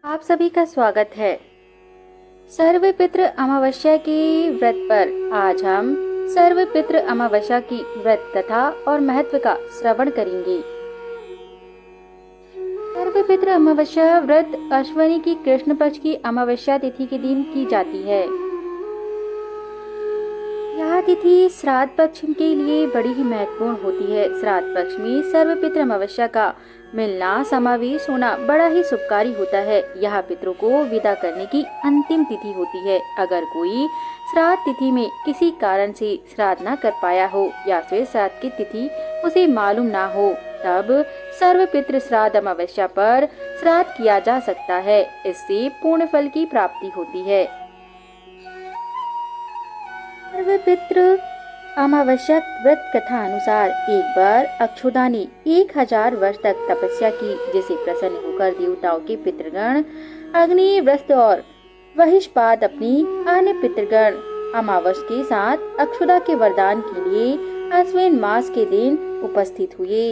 आप सभी का स्वागत है। सर्वपितृ अमावस्या के व्रत पर आज हम सर्वपितृ अमावस्या की व्रत कथा और महत्व का श्रवण करेंगे। सर्वपितृ अमावस्या व्रत अश्विनी की कृष्ण पक्ष की अमावस्या तिथि के दिन की जाती है। यह तिथि श्राद्ध पक्ष के लिए बड़ी ही महत्वपूर्ण होती है। श्राद्ध पक्ष में सर्वपितृ अमावस्या का मिलना समावेश होना बड़ा ही शुभकारी होता है। यह पितरों को विदा करने की अंतिम तिथि होती है। अगर कोई श्राद्ध तिथि में किसी कारण से श्राद्ध न कर पाया हो या फिर श्राद्ध की तिथि उसे मालूम ना हो, तब सर्वपितृ श्राद्ध अमावस्या पर श्राद्ध किया जा सकता है। इससे पूर्ण फल की प्राप्ति होती है। सर्वपितृ अमावस्या व्रत कथा अनुसार एक बार अक्षुदा ने 1000 वर्ष तक तपस्या की, जिसे प्रसन्न होकर देवताओं के पितृगण अग्नि, वृष्ट और वहिष्पाद अपनी अन्य पितृगण अमावस के साथ अक्षुदा के वरदान के लिए अश्विन मास के दिन उपस्थित हुए।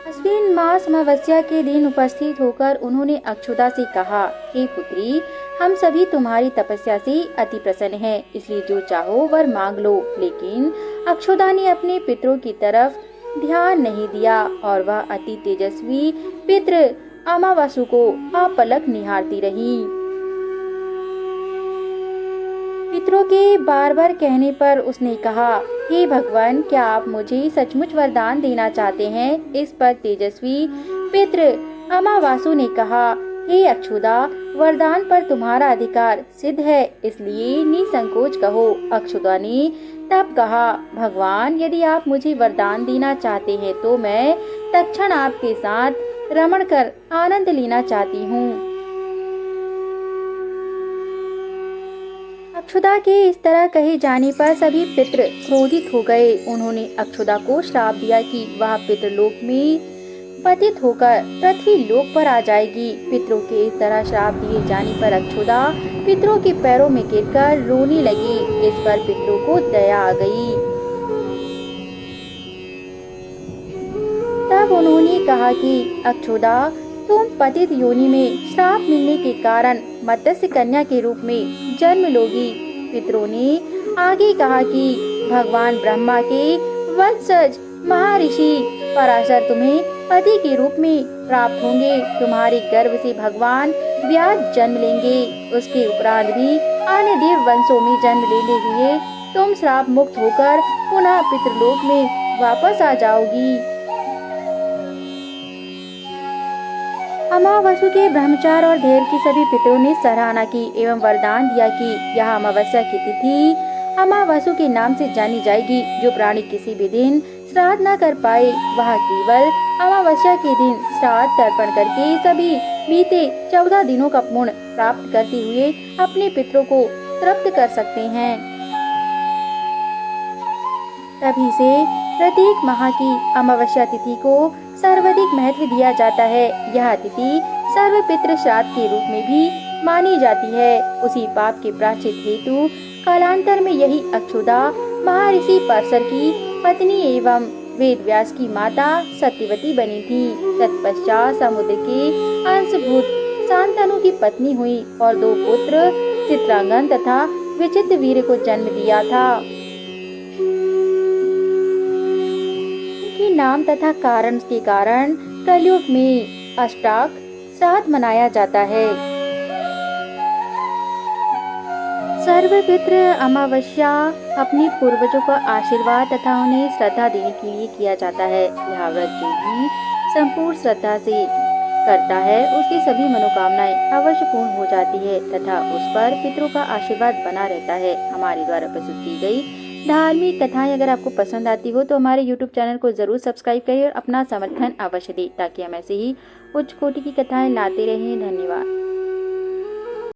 अश्विन मास अमावस्या के दिन उपस्थित होकर उन्होंने अक्षुदा से कहा, हे पुत्री, हम सभी तुम्हारी तपस्या से अति प्रसन्न हैं, इसलिए जो चाहो वर मांग लो। लेकिन अक्षुदा ने अपने पितरों की तरफ ध्यान नहीं दिया और वह अति तेजस्वी पितृ अमावासु को अपलक निहारती रही। पितरों के बार बार कहने पर उसने कहा, हे भगवान, क्या आप मुझे सचमुच वरदान देना चाहते हैं? इस पर तेजस्वी पितृ अमावासु ने कहा, हे अक्षुदा, वरदान पर तुम्हारा अधिकार सिद्ध है, इसलिए निसंकोच कहो। अक्षुदा ने तब कहा, भगवान, यदि आप मुझे वरदान देना चाहते हैं तो मैं तत्क्षण आपके साथ रमण कर आनंद लेना चाहती हूँ। अक्षुदा के इस तरह कहे जाने पर सभी पितृ क्रोधित हो गए। उन्होंने अक्षुदा को श्राप दिया कि वह पितृलोक में पतित होकर पृथ्वी लोक पर आ जाएगी। पितरों के इस तरह श्राप दिए जाने पर अक्षुदा पितरों के पैरों में गिरकर रोने लगी। इस पर पितरों को दया आ गई। तब उन्होंने कहा कि अक्षुदा, तुम पतित योनि में श्राप मिलने के कारण मत्स्य कन्या के रूप में जन्म लोगी। पितरों ने आगे कहा कि भगवान ब्रह्मा के वंशज महर्षि पराशर तुम्हें पति के रूप में प्राप्त होंगे। तुम्हारे गर्भ से भगवान व्यास जन्म लेंगे। उसके उपरांत भी अन्य देव वंशों में जन्म लेने हुए तुम श्राप मुक्त होकर पुनः पितृलोक में वापस आ जाओगी। अमावस्या के ब्रह्मचार और धैर्य की सभी पितरों ने सराहना की एवं वरदान दिया कि यह अमावस्या की तिथि अमावस्या के नाम से जानी जाएगी। जो प्राणी किसी भी दिन श्राद्ध न कर पाए, वह केवल अमावस्या के दिन श्राद्ध तर्पण करके सभी बीते 14 दिनों का पुण्य प्राप्त करते हुए अपने पितरों को तृप्त कर सकते हैं। तभी से प्रत्येक माह की अमावस्या तिथि को सर्वाधिक महत्व दिया जाता है। यह तिथि सर्वपितृ श्राद्ध के रूप में भी मानी जाती है। उसी पाप के प्रायश्चित हेतु कालांतर में यही अक्षुदा महर्षि परशर की पत्नी एवं वेद व्यास की माता सत्यवती बनी थी। तत्पश्चात समुद्र के अंशभूत शांतनु की पत्नी हुई और 2 पुत्र चित्रांगन तथा विचित्र वीर को जन्म दिया था। इनके नाम तथा कारण के कारण कलयुग में अष्टाक श्राद्ध मनाया जाता है। सर्वपितृ अमावस्या अपने पूर्वजों का आशीर्वाद तथा उन्हें श्रद्धा देने के लिए किया जाता है। यह व्रत जो भी संपूर्ण श्रद्धा से करता है उसकी सभी मनोकामनाएं अवश्य पूर्ण हो जाती है तथा उस पर पितरों का आशीर्वाद बना रहता है। हमारे द्वारा प्रस्तुत की गई धार्मिक कथाएं अगर आपको पसंद आती हो तो हमारे YouTube चैनल को जरूर सब्सक्राइब करें और अपना समर्थन अवश्य दें ताकि हम ऐसे ही उच्च कोटि की कथाएं लाते रहें। धन्यवाद।